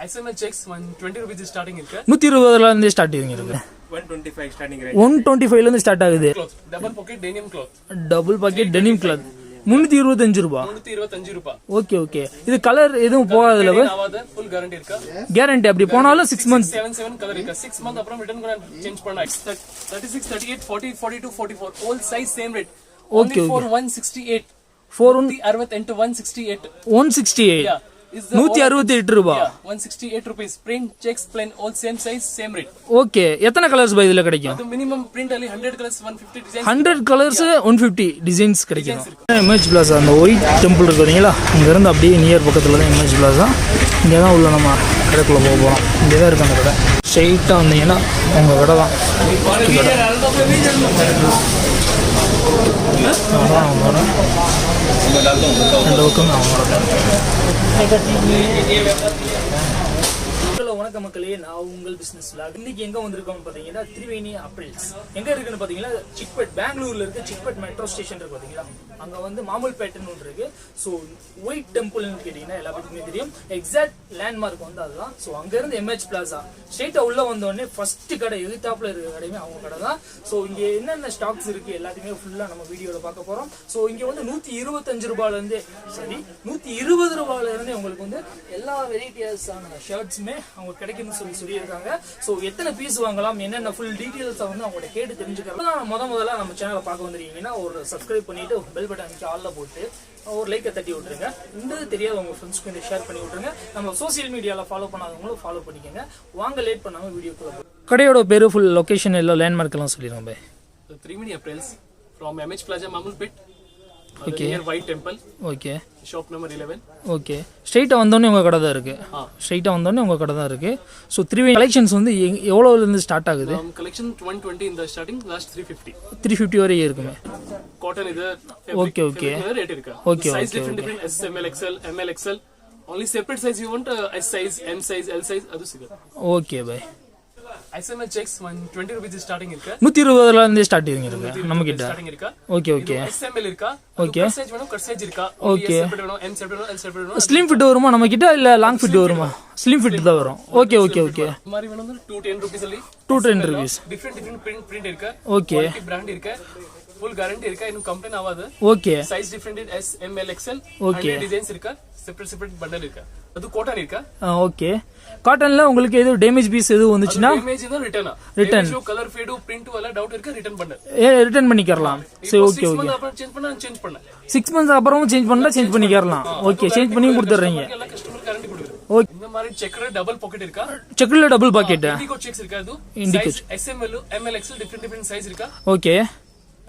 ISML checks 120 rupees starting இருக்கு. 120 ல இருந்து ஸ்டார்டிங் இருக்கு. 125 starting rate. 125 ல இருந்து ஸ்டார்ட் ஆகுது. Double pocket denim cloth. Double pocket denim cloth. 325 ரூபாய். 325 ரூபாய். Okay okay. இது கலர் எதுவும் போகாதுல பை? full guarantee இருக்கா? கேரண்டி அப்படி போனாலும் 6 months 77 கலர் இருக்கு. 6 month அப்புறம் ரிட்டர்ன் கூட சேஞ்ச் பண்ணலாம். 36 38 40 42 44 all size same rate. Only for 168. 468 168. 168. Yeah. 168 ரூபாய். 168 rupees. Print checks plain all same size same rate. Okay. எத்தனை கலர்ஸ் பை இதுல கிடைக்கும்? அது minimum print ali 100 colors 150 designs. 100 colours 150 designs கிடைக்கும். இமேஜ் பிளாசா அந்த ஒயிட் டெம்பிள் இருக்கு பாத்தீங்களா? இங்க இருந்து அப்படியே நியர் பக்கத்துல தான் இமேஜ் பிளாசா. இங்க தான் உள்ள நம்ம கடைக்குள்ள போக போறோம். இங்க தான் இருக்கு அந்த கடை. ஸ்ட்ரைட்டா வந்தீங்கன்னா உங்க கடை தான். வணக்கம் மக்களே, நான் உங்கள் பிசினஸ் vlog. இன்னைக்கு எங்க வந்திருக்கோம்னு பாத்தீங்கன்னா Triveni Apparels. எங்க இருக்குன்னு பாத்தீங்கன்னா சிக்பெட், பெங்களூர்ல இருக்கு. சிக்பெட் மெட்ரோ ஸ்டேஷன் இருக்கு பாத்தீங்களா? அங்க வந்து மாமுல்பேட்னு ஒன்று இருக்கு. சோ ஒயிட் டெம்பிள்னு கேட்டீங்கன்னா எல்லாத்துக்குமே தெரியும். எக்ஸாக்ட் லேண்ட்மார்க் வந்து அதுதான். சோ அங்க இருந்து MH Plaza ஸ்ட்ரைட்டா உள்ள வந்த உடனே ஃபர்ஸ்ட் கடை எதிர்த்தாப்புல இருக்க கடையுமே அவங்க கடை தான். சோ இங்க என்னென்ன ஸ்டாக்ஸ் இருக்கு எல்லாத்தையுமே ஃபுல்லா நம்ம வீடியோல பார்க்க போறோம். சோ இங்க வந்து 125 ரூபாயில இருந்து 120 ரூபாயில இருந்து உங்களுக்கு வந்து எல்லா வெரைட்டிஸான ஷர்ட்ஸுமே அவங்க கிடைக்குன்னு சொல்லியிருக்காங்க. ஸோ எத்தனை பீஸ் வாங்கலாம், என்னென்ன ஃபுல் டீட்டெயில்ஸை வந்து அவங்கள்ட்ட கேட்டு தெரிஞ்சுக்கலாம். முதல்ல நம்ம சேனலை பார்க்க வந்துருக்கீங்கன்னா ஒரு சப்ஸ்கிரைப் பண்ணிட்டு பெல் பட்டன் ஆல்ல போட்டு ஒரு லைக்கை தட்டி விட்டுருங்க. இந்த தெரியாத உங்க ஃப்ரெண்ட்ஸ்க்கு இந்த ஷேர் பண்ணி விட்டுருங்க. நம்ம சோசியல் மீடியாவில் ஃபாலோ பண்ணாதவங்களும் ஃபாலோ பண்ணிக்கோங்க. வாங்க லேட் பண்ணாமல் வீடியோக்குள்ள போய் கடையோட பேரு ஃபுல் லொகேஷன் எல்லாம் லேண்ட்மார்க் எல்லாம் சொல்லிடுங்க by. Triveni Apparels from MH Plaza Mamulpet. Okay. Near White Temple. Okay. Shop number 11. Okay. ஸ்ட்ரைட்டா வந்தோடனே உங்க கடை தான் இருக்கு. ஸ்ட்ரைட்டா வந்தோடனே உங்க கடை தான் இருக்கு. ஸோ Triveni கலெக்ஷன்ஸ் வந்து எவ்வளவுல இருந்து ஸ்டார்ட் ஆகுது? கலெக்ஷன் 120 இந்த ஸ்டார்டிங், லாஸ்ட் 350. 350 வரைக்கும் இருக்குமே. காட்டன் இது. Okay okay. ரேட் இருக்கு. Okay size different S ML XL ML XL. only separate size you want, S size M size L size அது சிக. Okay bye. ISML checks 120 rupees starting இருக்கு. 120 ல இருந்து starting இருக்கு நம்ம கிட்ட. ஸ்டார்டிங் இருக்கா? Okay okay. SML இருக்கா? ஓகே. கட் சைஸ் வேணும், கட் சைஸ் இருக்கா? ஓகே. S செப்பரேட் வேணும், M செப்பரேட் வேணும், L செப்பரேட் வேணும். ஸ்லிம் ஃபிட் வருமா நம்ம கிட்ட இல்ல லாங் ஃபிட் வருமா? ஸ்லிம் ஃபிட் தான் வரும். Okay okay okay. மாதிரி வேணும் 210 rupees ಅಲ್ಲಿ. 210 rupees. டிஃபரெண்ட் print இருக்கு. ஓகே. பிராண்ட் இருக்கு. full guarantee இருக்கா, இன்னும் கம்ப்ளைண்ட் ஆகாது. Okay. Size different S M L XL. Okay. Designs இருக்கா, செப்பரேட் பண்டல் இருக்கா. அது காட்டன் இருக்கா? ஓகே. காட்டன்ல உங்களுக்கு எது டேமேஜ் பீஸ் எது வந்துச்சுனா டேமேஜ் தான் ரிட்டர்ன். கலர் ஃபேட் பிரிண்ட் வல டவுட் இருக்கு, ரிட்டர்ன் பண்ணு. ரிட்டர்ன் பண்ணிக்கலாம். சரி ஓகே ஓகே. 6 மந்த் அப்புறம் சேஞ்ச் பண்ண 6 months அப்புறமும் சேஞ்ச் பண்ணா சேஞ்ச் பண்ணிக்கலாம். ஓகே, சேஞ்ச் பண்ணி கொடுத்துறீங்க. எல்லா கஸ்டமர் கேரண்டி கொடுக்குறோம். ஓகே. இந்த மாதிரி செக்கர் டபுள் பாக்கெட் இருக்கா? செக்கர்ல டபுள் பாக்கெட். இண்டிகோ செக்ஸ் இருக்கா? அது indigo SML ML XL different size இருக்கா? ஓகே.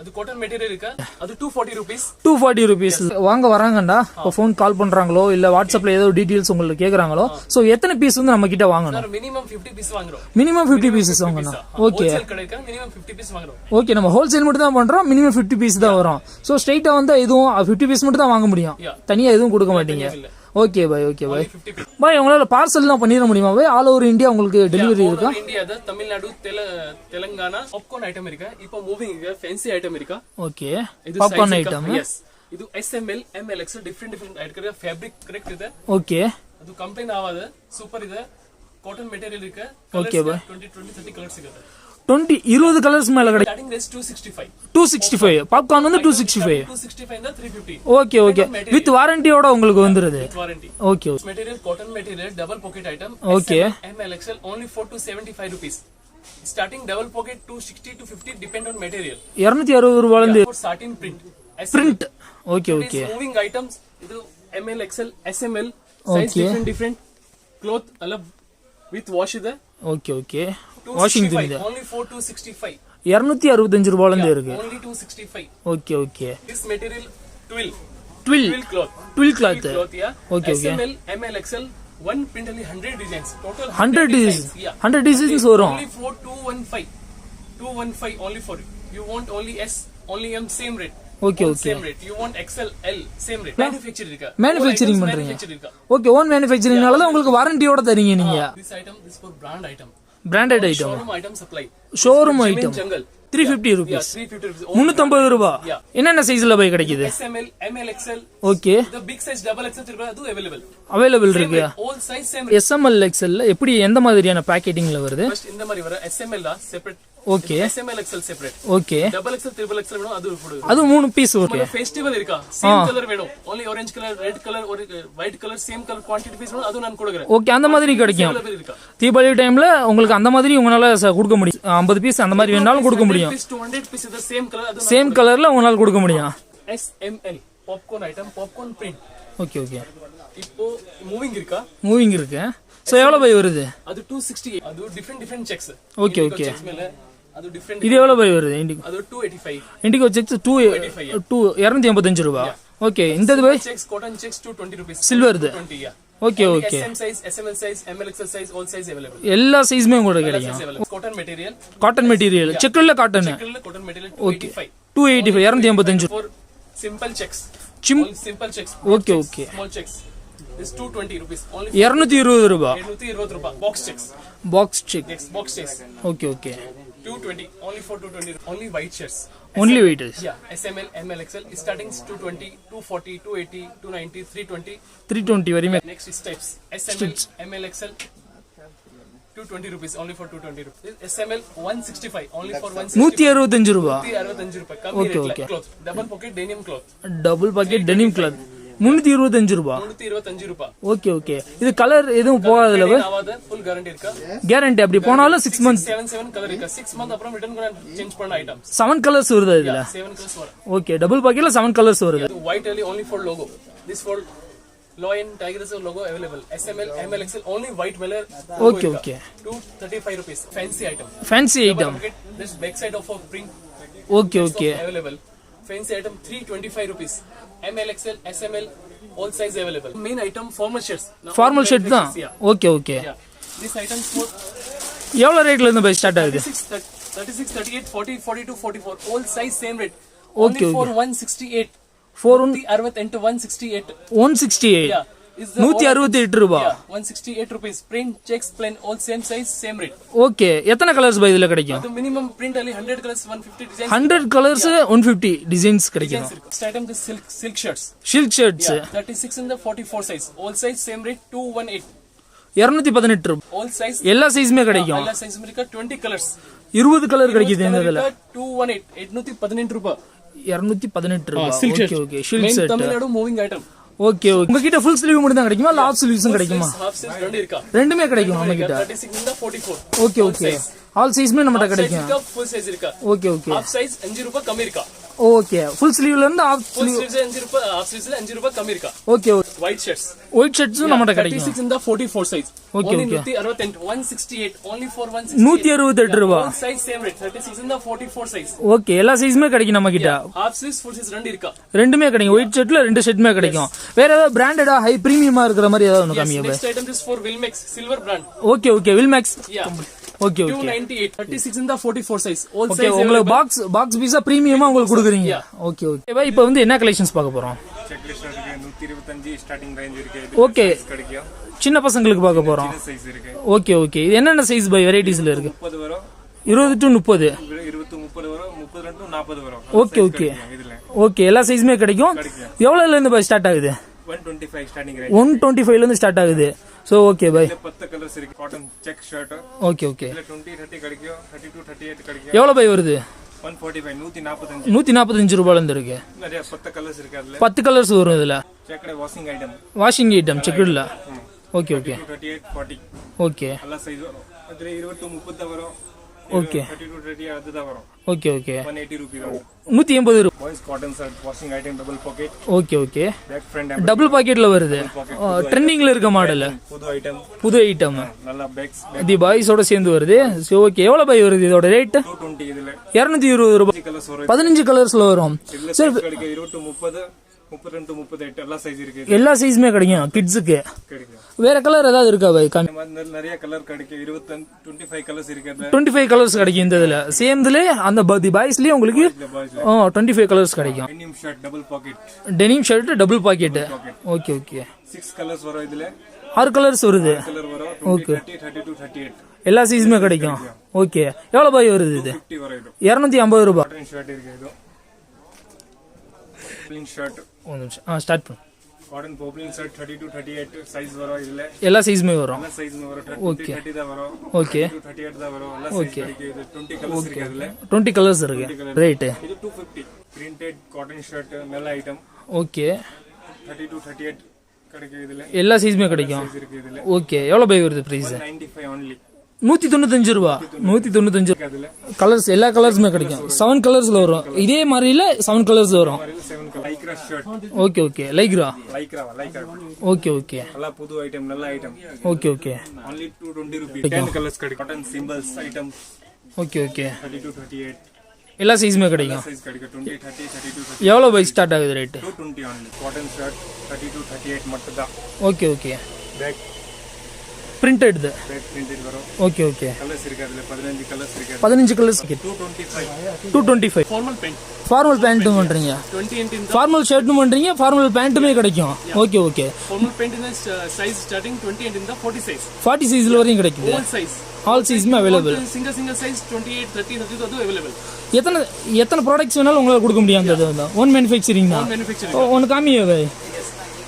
அது காட்டன் மெட்டீரியல் இருக்கா? அது 240 rupees. 240 rupees. வாங்க வராங்கடா, இப்போ ஃபோன் கால் பண்றாங்களோ இல்ல வாட்ஸ்அப்ல ஏதோ டீடைல்ஸ் உங்களுக்கு கேக்குறாங்களோ, சோ எத்தனை பீஸ் வந்து நம்ம கிட்ட வாங்கணும்? மினிமம் 50 பீஸ் வாங்குறோம். மினிமம் 50 பீசஸ் வாங்கணும். ஓகே. ஹோல்சேல் கடைக்கு மினிமம் 50 பீஸ் வாங்குறோம். ஓகே, நம்ம ஹோல்சேல் மட்டும் தான் பண்றோம். மினிமம் 50 பீஸ் தான் வரும். சோ ஸ்ட்ரைட்டா வந்து இதுவும் 50 பீஸ் மட்டும் தான் வாங்க முடியும். தனியா எதுவும் கொடுக்க மாட்டீங்க. Okay bye. Okay bye. Bye உங்களால பார்சல்லாம் பண்ணிர முடியுமா பை? ஆல் ஓவர் இந்தியா உங்களுக்கு டெலிவரி இருக்கா? இந்தியா தான், தமிழ்நாடு, தெலுங்கானா. பாப்கார்ன் ஐட்டம் இருக்கா? இப்போ மூவிங் இருக்கு, ஃபேன்சி ஐட்டம் இருக்கா? ஓகே. Popcorn item. எஸ். இது SML ML XL different item. Fabric correct ಇದೆ. ಓಕೆ. ಅದು ಕಂಪ್ಲೇಂಟ್ ಆವಾದ ಸೂಪರ್ ಇದೆ. ಕಾಟನ್ ಮೆಟೀರಿಯಲ್ ಇருக்கு. Okay bye. 20 30 ಕಲರ್ಸ್ ಸಿಗುತ್ತೆ. 20 ಕಲರ್ಸ್ ಮೇಲೆ ಕಡೆ. Starting rate 265. 265. பாப்கார்ன் வந்து 265. 265 ಇಂದ 350. Okay okay. வித் வாரண்டியோட உங்களுக்கு வந்துருது. Warranty. Okay. Material cotton material double pocket item. Okay. ML XL only for 275 rupees. Starting double pocket 260 to 50 depend on material. 260 ரூபாயில இருந்து for satin print. print. Okay okay. Moving items இது ML XL SML size different cloth alla with wash ಇದೆ. Okay okay. Washing துணி only for 265. 265 ரூபாயில இருந்து இருக்கு. only 265. Okay okay. This material twill cloth. Twill cloth. Yeah. Okay okay. SML ML XL one print only 100 designs. Total 100 designs. Yeah. 100 designs வரும். Only for 215 only for you. You want only S, only M, same rate. Okay okay. Same rate. You want XL L, same rate. Manufacturing இருக்கா? Manufacturing பண்றீங்க. Okay, own manufacturingனால தான் உங்களுக்கு வாரண்டியோட தரீங்க நீங்க. This item, this for brand item. Branded item showroom item supply. Showroom item Jungle. 350 rupees 350 rupees. 350 ரூபாய் என்னென்ன சைஸ்ல போய் கிடைக்குது SML, ML, XL. Okay The big size double XL triple அது available. அவைலபிள் இருக்கு All size same. SML XL எப்படி எந்த மாதிரியான பேக்கேஜிங்ல வருது First இந்த மாதிரி வர SML தான் separate. Okay SML XL separate. Okay Double XL triple XL வேணும் அது போடுங்க. அது 3 பீஸ் ஓகே ஃபெஸ்டிவல் இருக்கா சேம் கலர் வேணும் only orange color red color ஒரு white color same color quantity piece வேணும் அது நான் கொடுக்கிறேன் ஓகே அந்த மாதிரி கிடைக்கும் available இருக்கா தீபாவளி டைம்ல உங்களுக்கு அந்த மாதிரி உங்களால கொடுக்க முடியும் 50 பீஸ் அந்த மாதிரி வேணாலும் கொடுக்க முடியும் 200 பீஸ் the same color அது சேம் கலர்ல உங்களால கொடுக்க முடியும் SML popcorn item popcorn print okay okay இப்போ மூவிங் இருக்கா மூவிங் இருக்கு சோ எவ்வளவு பை வருது அது 268 அது டிஃபரெண்ட் செக்ஸ் ஓகே ஓகே அது டிஃபரெண்ட் இது எவ்வளவு பை வருது இண்டிகோ அது 285 இண்டிகோ செக்ஸ் 285 ரூபாய் ஓகே இந்த பை checks cotton checks 220 rupees silver இது 20 okay okay SM size SML size ML XL size all size available எல்லா சைஸ்மே உங்களுக்கு கிடைக்கும் cotton material காட்டன் மெட்டீரியல் செக்குல cotton cotton material 285 285 for simple checks simple checks okay okay small checks is 220 rupees only 220 ரூபாய் 220 ரூபாய் box checks box check box checks okay okay 220 only for 220 only white shirts only white yeah SML ML XL is starting 220 240 280 290 320 320 வரைமே next is types SML ML XL 220 rupees only for 220 rupees SML 165 only for 165 ரூபாய் 165 ரூபாய் கம்மி ரேட்ல cloth double pocket denim cloth double pocket denim cloth 325 ரூபாய் 325 ரூபாய் okay okay இது colour எதுவும் போகாதுல ஆவாத full guarantee இருக்கா guarantee அப்படி போனாலும் 6 months 7 கலர் இருக்கா 6 month அப்புறம் ரிட்டர்ன் கூட சேஞ்ச் பண்ண ஐட்டம்ஸ் 7 கலர்ஸ் வருது இதுல 7 கலர்ஸ் வரும் ஓகே டபுள் பாக்கெட்ல 7 கலர்ஸ் வருது white only for logo this for Lion Tiger logo available SML ML XL only white color okay okay 235 rupees fancy item this back side of a print okay okay available fancy item 325 rupees ML XL SML all size available main item formal shirt தான் okay okay yeah. this item for எவ்வளவு ரேட்ல இருந்து by start ஆகுது 36 38 40 42 44 all size same rate okay only for 168 168 yeah 168 ரூபாய் 168 rupees print checks plain all same size same rate okay எத்தனை colours by இதுல கிடைக்கும் அது minimum print ali 100 colors 150 designs 100 colours 150 designs கிடைக்கும் next item is silk shirts 36 in the 44 size all size same rate 218 ரூபாய் all size எல்லா சைஸ்மே கிடைக்கும் எல்லா சைஸ்மே இருக்கு 20 colors 20 கலர் கிடைக்குது இந்த இதுல 218 818 ரூபாய் 218 ரூபாய் okay okay silk shirt Tamil Nadu moving item okay உங்ககிட்ட ஃபுல் ஸ்லீவ் மட்டும் தான் கிடைக்குமா இல்ல ஹாஃப் ஸ்லீவ்ஸும் கிடைக்குமா ஹாஃப் ஸ்லீவ் ரெண்டு இருக்கா ரெண்டுமே கிடைக்கும் நம்ம கிட்ட 36 இந்த 44 ஓகே ஓகே ஆல் சைஸ்மே நம்மட்ட கிடைக்கும் ஃபுல் சைஸ் இருக்கா ஓகே ஓகே ஹாஃப் சைஸ் 5 ரூபாய் கம்மி இருக்கா ஓகே ஃபுல் ஸ்லீவ்ல இருந்து ஹாஃப் ஸ்லீவ் 5 ரூபாய் ஹாஃப் ஸ்லீவ்ல 5 ரூபாய் கம்மி இருக்கா ஓகே ஒயிட் ஷர்ட்ஸும் நம்மட்ட கிடைக்கும் 36 இந்த 44 size okay okay 168 only for 168 168 ரூபாய் all size same rate 36 இந்த 44 சைஸ் ஓகே எல்லா சைஸ்மே கிடைக்கும் நம்ம கிட்ட ஹாஃப் ஸ்லீவ்ஸ் ஃபுல் சைஸ் ரெண்டு இருக்கா ரெண்டுமே கிடைக்கும் ஒயிட் ஷர்ட்ல ரெண்டு ஷர்ட்மே கிடைக்கும் வேற ஏதாவது பிராண்டடா ஹை பிரீமியமா இருக்கிற மாதிரி ஏதாவது ஒன்னு காமிங்க next item is for Wilmax silver brand okay okay Wilmax okay okay 298 36 இந்த 44 சைஸ் all ஓகே size உங்களுக்கு பாக்ஸ் பீஸா பிரீமியமா உங்களுக்கு கொடுக்குறீங்க ஓகே ஓகே பை இப்போ வந்து என்ன கலெக்ஷன்ஸ் பார்க்க போறோம் செக் லிஸ்ட் இருக்கு 125 ஸ்டார்டிங் ரேஞ்ச் இருக்கு ஓகே கிடைக்கும் சின்ன பசங்களுக்கு பார்க்க போறோம் சைஸ் இருக்கு ஓகே ஓகே இது என்னென்ன சைஸ் பை வெரைட்டிஸ்ல இருக்கு 30 வரும் 20 to 30 20 30 வரும் 30 to 40 வரும் ஓகே ஓகே இதுல ஓகே எல்லா சைஸ்மே கிடைக்கும் எவ்வளவுல இருந்து பை ஸ்டார்ட் ஆகுது 125 ஸ்டார்டிங் ரேஞ்ச் 125 ல இருந்து ஸ்டார்ட் ஆகுது சோ ஓகே பை 10 கலர்ஸ் இருக்கு cotton check shirt okay okay இதுல 20 30 கிடைக்கும் 32 38 கிடைக்கும் எவ்வளவு பை வருது 145 145 ரூபாயில இருந்து இருக்கு நிறைய 10 கலர்ஸ் இருக்கு அதுல 10 கலர்ஸ் வரும் இதுல செக்கட வாஷிங் ஐட்டம் செக்குல ஓகே ஓகே 38 40 ஓகே எல்லா சைஸ் வரும் அதுல 20 30 வரும் ஓகே 32 30 அதுதான் வரும் ஓகே ஓகே 180 ரூபாய் வரும் 180 ரூபாய் boys cotton shirt washing item double pocket okay okay back front double பாக்கெட்ல வருது ட்ரெண்டிங்ல இருக்க மாடல் புது ஐட்டம் நல்ல பேக்ஸ் இது பாய்ஸோட சேர்ந்து வருது சோ ஓகே எவ்வளவு பை வருது இதோட ரேட் 220 இதுல 220 ரூபாய் கலர்ஸ் வரும் 15 கலர்ஸ்ல வரும் சரி கிடைக்கும் 20 30 32 38 எல்லா சைஸ் இருக்கு எல்லா சைஸ்மே கிடைக்கும் கிட்ஸுக்கு கிடைக்கும் வேற கலர் ஏதாவது இருக்கா பை நிறைய கலர் கிடைக்கும் 25 கலர்ஸ் இருக்கு 25 கலர்ஸ் கிடைக்கும் இந்த இதுல சேம் இதுல அந்த பாய்ஸ்லயே உங்களுக்கு 25 கலர்ஸ் கிடைக்கும் denim shirt double pocket denim shirt double pocket okay okay 6 colours வரும் இதுல 6 கலர்ஸ் வருது கலர் வரும் 20 32 38 எல்லா சைஸுமே கிடைக்கும். ஓகே, எவ்வளவு பாய் வருது இது? 50 வரை இது. 250 ரூபாய். காட்டன் ஷர்ட் இருக்கு இது. Poplin shirt. ஒரு நிமிஷம் ஸ்டார்ட் பண்ணு. Cotton poplin shirt 30 to 38 size வரும் இதுல. எல்லா சைஸுமே வரும். எல்லா சைஸ்மே வரும். 30 தான் வரும். ஓகே. 38 தான் வரும். எல்லா சைஸ் கிடைக்குது. 20 கலர்ஸ் இருக்கு அதுல. 20 கலர்ஸ் இருக்கு. ரைட். இது 250. பிரிண்டட் காட்டன் ஷர்ட் நல்ல ஐட்டம். ஓகே. 30 to 38 கிடைக்குது இதுல. எல்லா சைஸுமே கிடைக்கும். சைஸ் இருக்கு இதுல. ஓகே, எவ்வளவு பாய் வருது பிரைஸ்? 95 only. 195 ரூபாய். 195 அதுல கலர்ஸ், எல்லா கலர்ஸுமே கிடைக்கும். 7 கலர்ஸ்ல வரும். இதே மாதிரில 7 கலர்ஸ் வரும். 7 colour lycra shirt. Okay okay, lycra. Lycra. Okay okay. நல்ல புது ஐட்டம், நல்ல item. Okay okay. only 220 rupees. 10 colours கிடைக்கும். Cotton simples item. Okay okay. 30 to 38 எல்லா சைஸுமே கிடைக்கும். சைஸ் கிடைக்கும். 20 30 30 to 30. எவ்வளவு பை ஸ்டார்ட் ஆகுது rate? 220 only. Cotton shirt 30 to 38 மட்டும் தான். Okay okay. பேக் பிரிண்டட் இது. பேக் பிரிண்டட் வரும். Okay okay. கலர்ஸ் இருக்கு அதுல. 15 கலர்ஸ் இருக்கு. 15 கலர்ஸ். 225. Formal pant. ஃபார்மல் பேண்ட்டும் பண்றீங்க. 28 in the ஃபார்மல் ஷர்ட்டும் பண்றீங்க, ஃபார்மல் பேண்ட்டுமே கிடைக்கும். Okay okay. formal paint in the size starting 28 in the 40 size. 40 சைஸ்ல வரையும் கிடைக்குது. All size. ஆல் சைஸ்மே அவைலபிள். Single size 28 30 32 அது available. எத்தனை ப்ராடக்ட்ஸ் வேணாலும் உங்களால கொடுக்க முடியும். அந்த ஓன் மேனுஃபேக்சரிங் தான். Manufacturing. ஒன்னு காமியே பை.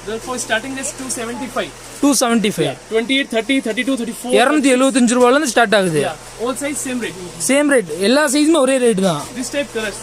Therefore starting is 275. 275. 28 30 32 34. 275 ரூபாயில இருந்து ஸ்டார்ட் ஆகுது. All size same rate. Same rate. எல்லா சைஸுமே ஒரே ரேட் தான். This type colors.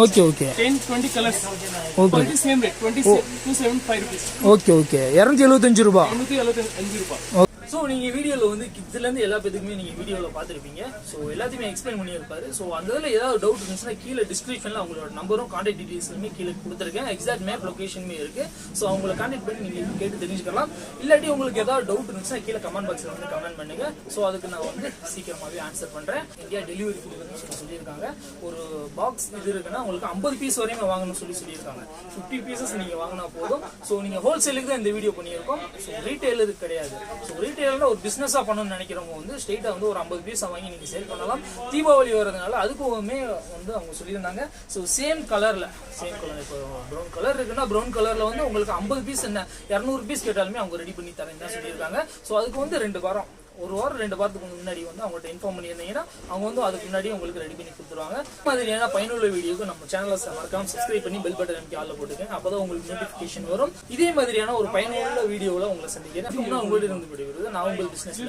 Okay okay. 10 20 colors. Okay. Quality same rate 275 rupees. Okay okay. 275 ரூபாய். 275 ரூபாய். ஸோ நீங்கள் வீடியோவில் வந்து கிட்ஸ்லேருந்து எல்லா பேத்துக்குமே நீங்கள் வீடியோவில் பார்த்துருப்பீங்க. ஸோ எல்லாத்தையுமே எக்ஸ்பிளைன் பண்ணியிருப்பாரு. ஸோ அந்த இதில் ஏதாவது டவுட் இருந்துச்சுன்னா கீழே டிஸ்கிரிப்ஷனில் அவங்களோட நம்பரும் கான்டாக்ட் டீட்டெயில்ஸுமே கீழே கொடுத்துருக்கேன். எக்ஸாக்ட் மேப் லொக்கேஷனுமே இருக்குது. ஸோ அவங்களை கான்டாக்ட் பண்ணி நீங்கள் கேட்டு தெரிஞ்சுக்கலாம். இல்லாட்டி உங்களுக்கு ஏதாவது டவுட் இருந்துச்சுன்னா கீழே கமெண்ட் பாக்ஸில் வந்து கமெண்ட் பண்ணுங்கள். ஸோ அதுக்கு நான் வந்து சீக்கிரமாகவே ஆன்சர் பண்ணுறேன். இந்தியா டெலிவரி கொடுக்குறதுன்னு சொல்லியிருக்காங்க. ஒரு பாக்ஸ் இது இருக்குன்னா உங்களுக்கு 50 பீஸ் வரையும் வாங்கணும்னு சொல்லியிருக்காங்க. 50 பீசஸ் நீங்கள் வாங்கினா போதும். ஸோ நீங்கள் ஹோல்சேலுக்கு தான் இந்த வீடியோ பண்ணியிருக்கோம். ஸோ ரீட்டெயிலுக்கு கிடையாது. ஸோ ரீட்டெயிலில் ஒரு பிஸ்னஸாக பண்ணணும்னு நினைக்கிறவங்க வந்து ஸ்ட்ரெயிட்டாக வந்து ஒரு 50 பீஸ் வாங்கி நீங்கள் சேல் பண்ணலாம். தீபாவளி வரதுனால அதுக்குமே வந்து அவங்க சொல்லியிருந்தாங்க. ஸோ சேம் கலர் இப்போ ப்ரௌன் கலர் இருக்குன்னா ப்ரௌன் கலரில் வந்து உங்களுக்கு 50 பீஸ் என்ன 200 பீஸ் கேட்டாலுமே அவங்க ரெடி பண்ணி தரேன்னு தான் சொல்லியிருக்காங்க. ஸோ அதுக்கு வந்து 2 வாரம், ஒரு வாரம் 2 வாரத்துக்கு முன்னாடி வந்து அவங்கள்ட்ட இன்ஃபார்ம் பண்ணியிருந்தீங்கன்னா அவங்க வந்து அதுக்கு முன்னாடி உங்களுக்கு ரெடி பண்ணி கொடுத்துருவாங்க. மாதிரியான பயனுள்ள வீடியோக்கு நம்ம சேனலை மறக்காம சப்ஸ்கிரைப் பண்ணி பெல் பட்டன் அமைக்க ஆளில் போட்டுக்கேன். அப்போதான் உங்களுக்கு நோட்டிஃபிகேஷன் வரும். இதே மாதிரியான ஒரு பயனுள்ள வீடியோவில் உங்களை சந்திக்கிறேன். உங்கள்கிட்ட இருந்து விடுவது நான் உங்கள் பிஸ்னஸ்